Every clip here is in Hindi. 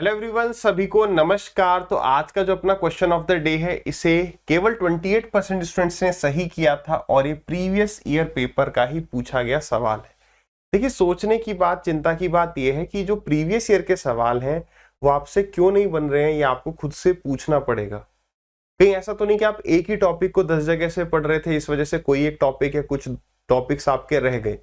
हेलो एवरीवन, सभी को नमस्कार। तो आज का जो अपना क्वेश्चन ऑफ द डे है, इसे केवल 28% स्टूडेंट्स ने सही किया था और ये प्रीवियस ईयर पेपर का ही पूछा गया सवाल है। देखिए, सोचने की बात, चिंता की बात यह है कि जो प्रीवियस ईयर के सवाल हैं वो आपसे क्यों नहीं बन रहे हैं, ये आपको खुद से पूछना पड़ेगा। कहीं ऐसा तो नहीं कि आप एक ही टॉपिक को 10 जगह से पढ़ रहे थे, इस वजह से कोई एक टॉपिक या कुछ टॉपिक्स आपके रह गए,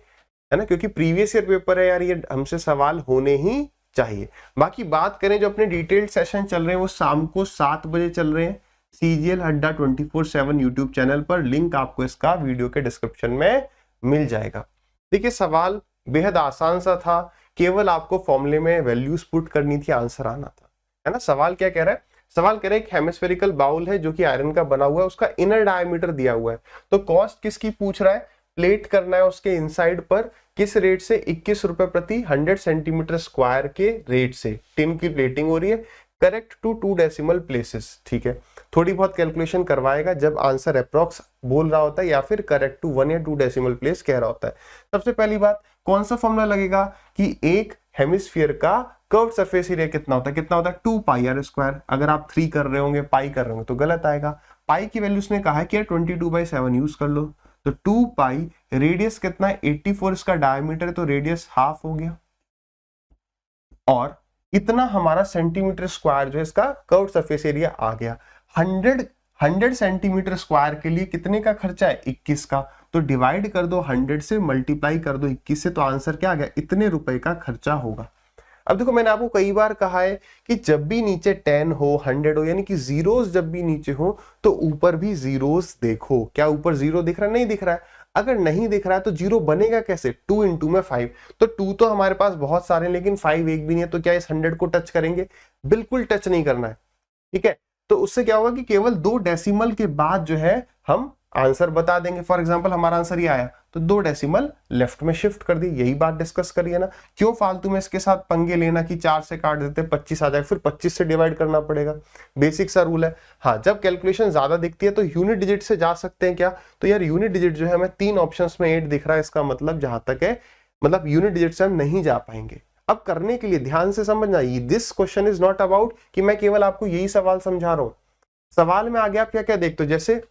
है ना? क्योंकि प्रीवियस ईयर पेपर है यार, ये हमसे सवाल होने ही चाहिए। बाकी बात करें, जो अपने डिटेल्ड सेशन चल रहे हैं वो शाम को 7 बजे चल रहे हैं CGL अड्डा 24/7 यूट्यूब चैनल पर। लिंक आपको इसका वीडियो के डिस्क्रिप्शन में मिल जाएगा। देखिए, सवाल बेहद आसान सा था, केवल आपको फॉर्मूले में वैल्यूज पुट करनी थी, आंसर आना था, है ना? सवाल क्या कह रहा है? सवाल कह रहा है एक हेमिस्फेरिकल बाउल है जो कि आयरन का बना हुआ है, उसका इनर डायमीटर दिया हुआ है। तो कॉस्ट किसकी पूछ रहा है? प्लेट करना है उसके इनसाइड पर, किस रेट से? 21 रुपए प्रति 100 सेंटीमीटर स्क्वायर के रेट से टिन की प्लेटिंग हो रही है। Correct to 2 decimal places. ठीक है, थोड़ी बहुत कैलकुलेशन करवाएगा जब आंसर अप्रॉक्स बोल रहा होता है या फिर करेक्ट टू 1 या 2 डेसिमल प्लेस कह रहा होता है। सबसे पहली बात, कौन सा फॉर्मूला लगेगा कि एक हेमिस्फीयर का कर्व सरफेस एरिया कितना होता है? कितना होता है? 2 पाई आर स्क्वायर। अगर आप 3 कर रहे होंगे, पाई कर रहे होंगे तो गलत आएगा। पाई की वैल्यू उसने कहा है कि 22/7 यूज कर लो। तो 2 पाई, रेडियस कितना है? 84 इसका डायमीटर है, तो रेडियस हाफ हो गया। और इतना हमारा सेंटीमीटर स्क्वायर जो है इसका कर्व सरफेस एरिया आ गया। 100 सेंटीमीटर स्क्वायर के लिए कितने का खर्चा है? 21 का। तो डिवाइड कर दो 100 से, मल्टीप्लाई कर दो 21 से, तो आंसर क्या आ गया? इतने रुपए का खर्चा होगा। अब देखो, मैंने आपको कई बार कहा है कि जब भी नीचे 10 हो, 100 हो, यानी कि जीरोस जब भी नीचे हो तो ऊपर भी जीरोस देखो। क्या ऊपर जीरो दिख रहा है? नहीं दिख रहा है। अगर नहीं दिख रहा है तो जीरो बनेगा कैसे? 2 इंटू में 5। तो 2 तो हमारे पास बहुत सारे हैं, लेकिन 5 एक भी नहीं है। तो क्या इस 100 को टच करेंगे? बिल्कुल टच नहीं करना है। ठीक है, तो उससे क्या होगा कि केवल 2 डेसिमल के बाद जो है हम आंसर बता देंगे। फॉर एग्जांपल हमारा आंसर ये आया तो 2 डेसिमल लेफ्ट में शिफ्ट कर दी। यही बात डिस्कस करिए ना, क्यों फालतू में इसके साथ पंगे लेना कि 4 से काट देते 25 आ जाएगा, फिर 25 से डिवाइड करना पड़ेगा। बेसिक सा रूल है। हाँ, जब कैलकुलेशन ज्यादा दिखती है तो यूनिट डिजिट से जा सकते हैं क्या? तो यार यूनिट डिजिट जो है हमें 3 ऑप्शंस में 8 दिख रहा है, इसका मतलब जहां तक है, मतलब यूनिट डिजिट से हम नहीं जा पाएंगे। अब करने के लिए ध्यान से समझना, this question is not about कि मैं केवल आपको यही सवाल समझा रहा हूं। सवाल में आगे आप क्या क्या देखते हो? जैसे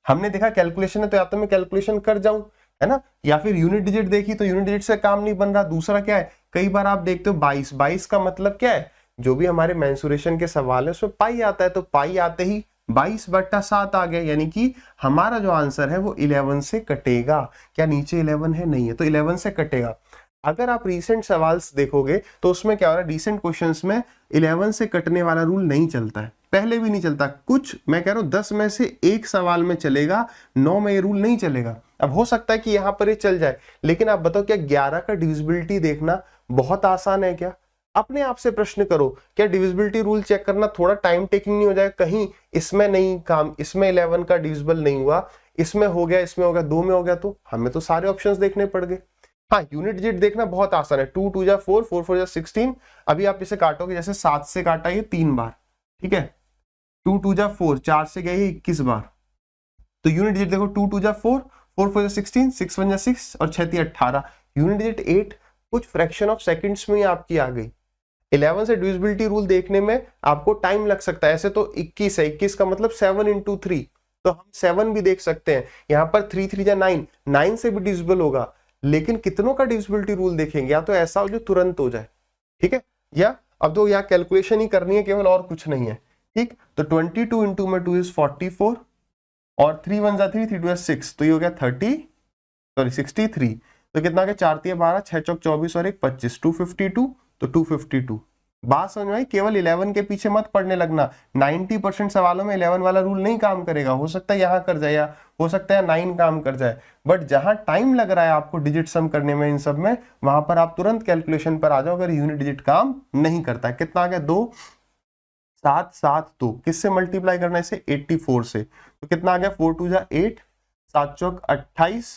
हमने देखा कैलकुलेशन है तो या तो मैं कैलकुलेशन कर जाऊं, है ना, या फिर यूनिट डिजिट देखी तो यूनिट डिजिट से काम नहीं बन रहा। दूसरा क्या है, कई बार आप देखते हो 22 का मतलब क्या है? जो भी हमारे मेंसुरेशन के सवाल है उसमें पाई आता है, तो पाई आते ही 22/7 आ गया, यानी कि हमारा जो आंसर है वो 11 से कटेगा। क्या नीचे 11 है? नहीं है, तो 11 से कटेगा। अगर आप रीसेंट सवाल देखोगे तो उसमें क्या हो रहा है, रीसेंट क्वेश्चंस में 11 से कटने वाला रूल नहीं चलता है, पहले भी नहीं चलता। कुछ, मैं कह रहा हूं 10 में से एक सवाल में चलेगा, 9 में ये रूल नहीं चलेगा। अब हो सकता है कि यहां पर ये चल जाए, लेकिन आप बताओ क्या 11 का डिविजिबिलिटी देखना बहुत आसान है क्या? अपने आप से प्रश्न करो, क्या डिविजिबिलिटी रूल चेक करना थोड़ा टाइम टेकिंग नहीं हो जाए? कहीं इसमें नहीं काम, इसमें 11 का डिविजिबल नहीं हुआ, इसमें हो गया, इसमें हो गया, 2 में हो गया, तो हमें तो सारे ऑप्शंस देखने पड़ गए। हाँ, यूनिट डिजिट देखना बहुत आसान है। 2 2 जा 4, 4 4 जा 16। अभी आप इसे काटोगे, जैसे 7 से काटा ये 3 बार, ठीक है, 2 2 जा 4, 4 से गए 21 बार। तो यूनिट डिजिट देखो, 2 2 जा 4, 4 4 जा 16, 6 1 जा 6 और 6 3 18। यूनिट डिजिट 8 कुछ फ्रैक्शन ऑफ सेकंड्स में आपकी आ गई। 11 से डिविजिबिलिटी रूल देखने में आपको टाइम लग सकता है। ऐसे तो 21 है, 21 का मतलब 7 इंटू 3, तो हम 7 भी देख सकते हैं। यहाँ पर 3 3 जा 9, 9 से भी डिविजिबल होगा, लेकिन कितनों का डिविजिबिलिटी रूल देखेंगे? या तो ऐसा हो जो तुरंत हो जाए, ठीक है, या अब तो यहाँ कैलकुलेशन ही करनी है केवल, और कुछ नहीं है। ठीक, तो 22 इंटू में 2 इज 44 और 3 1 जा 3, 3 2 जा 6, तो ये हो गया 63। तो कितना गया? 4 3 12, 6 चौक 24 और 1 25, 252। तो 252 बात समझ में आई? केवल 11 के पीछे मत पढ़ने लगना। 90% सवालों में 11 वाला रूल नहीं काम करेगा। हो सकता है यहाँ कर जाए, या हो सकता है 9 काम कर जाए, बट जहां टाइम लग रहा है आपको डिजिट सम करने में, इन सब में, वहां पर आप तुरंत कैलकुलेशन पर आ जाओ अगर यूनिट डिजिट काम नहीं करता है। कितना आ गया? 2 7 7 2, किससे मल्टीप्लाई करना है इसे? 84 से। तो कितना आ गया? 4 2 जा 8, 7 चौक 28,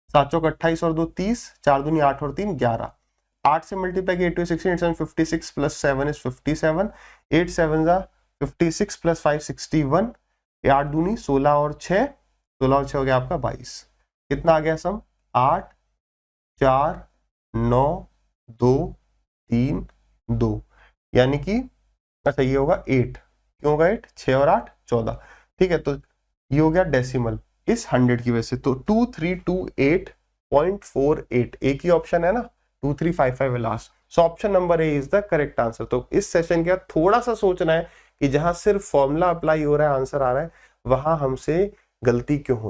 7 चौक 28 और 2 30, 4 दूनी 8 और 3 11। 8 से मल्टीप्लाई किया 8 2 16, 8 7 56 प्लस 7 इज 57, 8 7 जा 56 प्लस 5 61, 8 दूनी 16 और 6, 16 और 6 हो गया आपका 22। कितना आ गया सम? 8 4 9 2 3 2। यानी कि अच्छा ये होगा 8, क्यों होगा 8, 6 और 8 14, ठीक है। तो ये हो गया डेसिमल इस 100 की वजह से, तो 2328.48 एक ही ऑप्शन है ना, 2355 है last. So option number A is the correct answer. तो इस सेशन के बाद थोड़ा सा सोचना है कि जहां सिर्फ फॉर्मूला अप्लाई हो रहा है, आंसर आ रहा है, वहां हमसे गलती क्यों हो रही है।